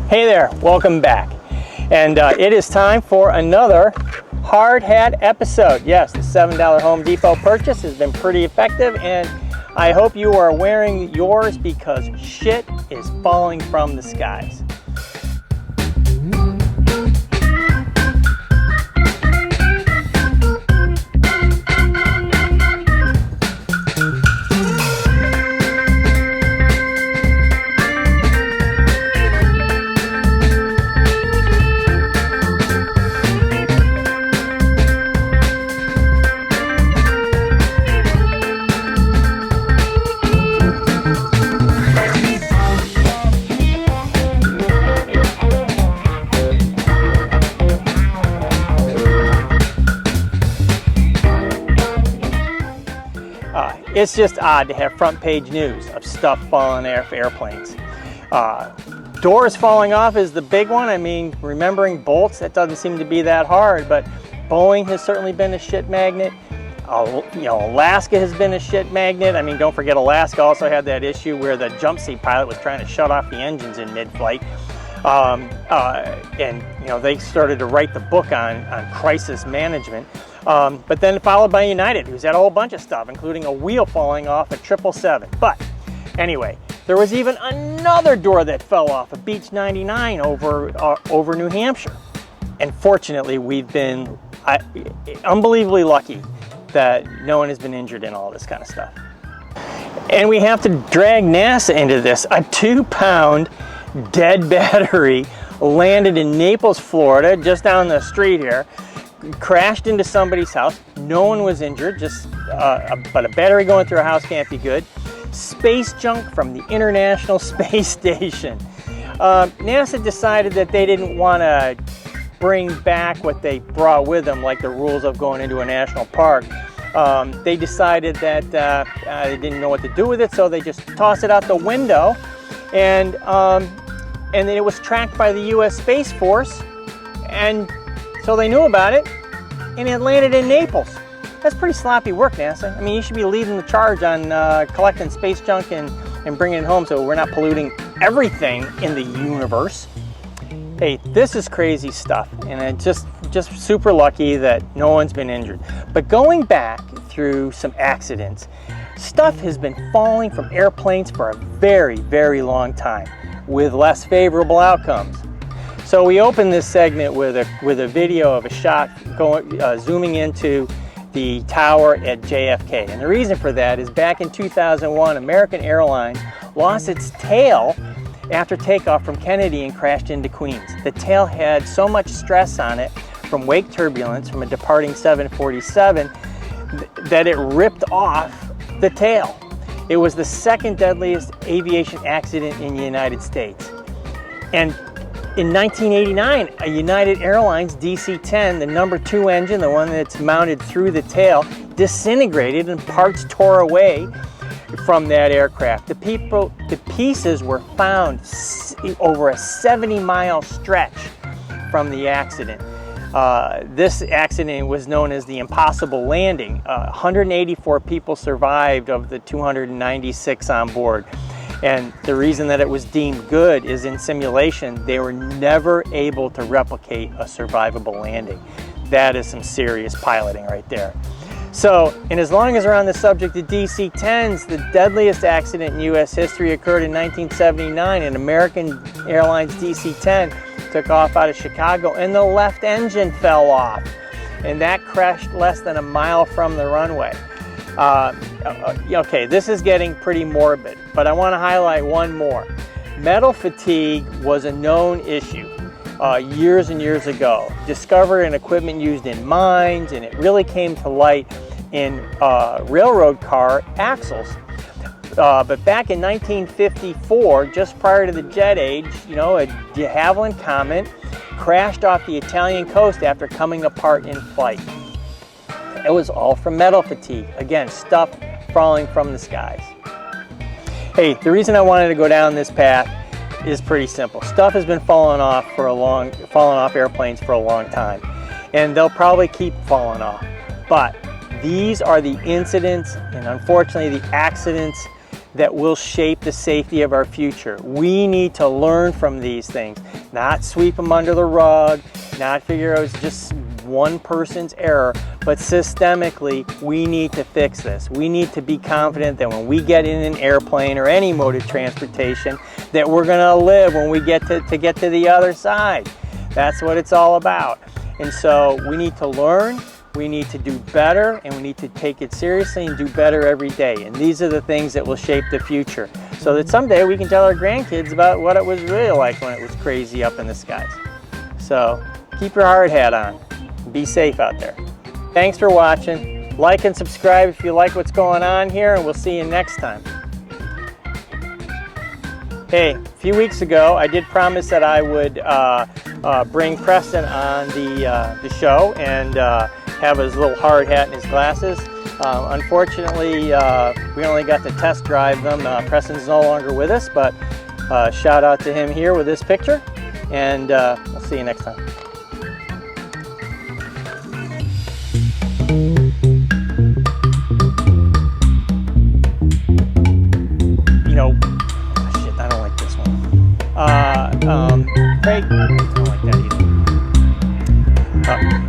Hey there, welcome back. And it is time for another hard hat episode. Yes, the $7 Home Depot purchase has been pretty effective, and I hope you are wearing yours because shit is falling from the skies. It's just odd to have front page news of stuff falling off airplanes. Doors falling off is the big one. I mean, remembering bolts, that doesn't seem to be that hard, but Boeing has certainly been a shit magnet. Alaska has been a shit magnet. I mean, don't forget Alaska also had that issue where the jump seat pilot was trying to shut off the engines in mid-flight. And they started to write the book on crisis management. But then followed by United, who's had a whole bunch of stuff, including a wheel falling off a 777. But anyway, there was even another door that fell off, a Beech 99 over New Hampshire. And fortunately, we've been unbelievably lucky that no one has been injured in all this kind of stuff. And we have to drag NASA into this. A 2-pound dead battery landed in Naples, Florida, just down the street here. Crashed into somebody's house. No one was injured, but a battery going through a house can't be good. Space junk from the International Space Station. NASA decided that they didn't want to bring back what they brought with them, like the rules of going into a national park. They decided that they didn't know what to do with it, so they just tossed it out the window. And then it was tracked by the U.S. Space Force, and so they knew about it, and it landed in Naples. That's pretty sloppy work, NASA. I mean, you should be leading the charge on collecting space junk and bringing it home so we're not polluting everything in the universe. Hey, this is crazy stuff, and it's just super lucky that no one's been injured. But going back through some accidents, stuff has been falling from airplanes for a very, very long time with less favorable outcomes. So we opened this segment with a video of a shot zooming into the tower at JFK. And the reason for that is back in 2001, American Airlines lost its tail after takeoff from Kennedy and crashed into Queens. The tail had so much stress on it from wake turbulence from a departing 747 that it ripped off the tail. It was the second deadliest aviation accident in the United States. And in 1989, a United Airlines DC-10, the number 2 engine, the one that's mounted through the tail, disintegrated and parts tore away from that aircraft. The pieces were found over a 70-mile stretch from the accident. This accident was known as the impossible landing. 184 people survived of the 296 on board. And the reason that it was deemed good is in simulation, they were never able to replicate a survivable landing. That is some serious piloting right there. So, and as long as we're on the subject of DC-10s, the deadliest accident in U.S. history occurred in 1979. An American Airlines DC-10 took off out of Chicago and the left engine fell off. And that crashed less than a mile from the runway. Okay, this is getting pretty morbid, but I want to highlight one more. Metal fatigue was a known issue years and years ago, discovered in equipment used in mines, and it really came to light in railroad car axles. But back in 1954, just prior to the jet age, a de Havilland Comet crashed off the Italian coast after coming apart in flight. It was all from metal fatigue. Again, stuff falling from the skies. Hey, the reason I wanted to go down this path is pretty simple. Stuff has been falling off airplanes for a long time, and they'll probably keep falling off. But these are the incidents and unfortunately the accidents that will shape the safety of our future. We need to learn from these things, not sweep them under the rug, not figure out it's just one person's error, but systemically, we need to fix this. We need to be confident that when we get in an airplane or any mode of transportation, that we're gonna live when we get to get to the other side. That's what it's all about. And so we need to learn, we need to do better, and we need to take it seriously and do better every day. And these are the things that will shape the future, so that someday we can tell our grandkids about what it was really like when it was crazy up in the skies. So keep your hard hat on. Be safe out there. Thanks for watching. Like and subscribe if you like what's going on here, and we'll see you next time. Hey, a few weeks ago, I did promise that I would bring Preston on the show and have his little hard hat and his glasses. Unfortunately, we only got to test drive them. Preston's no longer with us, but shout out to him here with this picture, and we'll see you next time. You know, shit, I don't like this one. Craig, I don't like that either.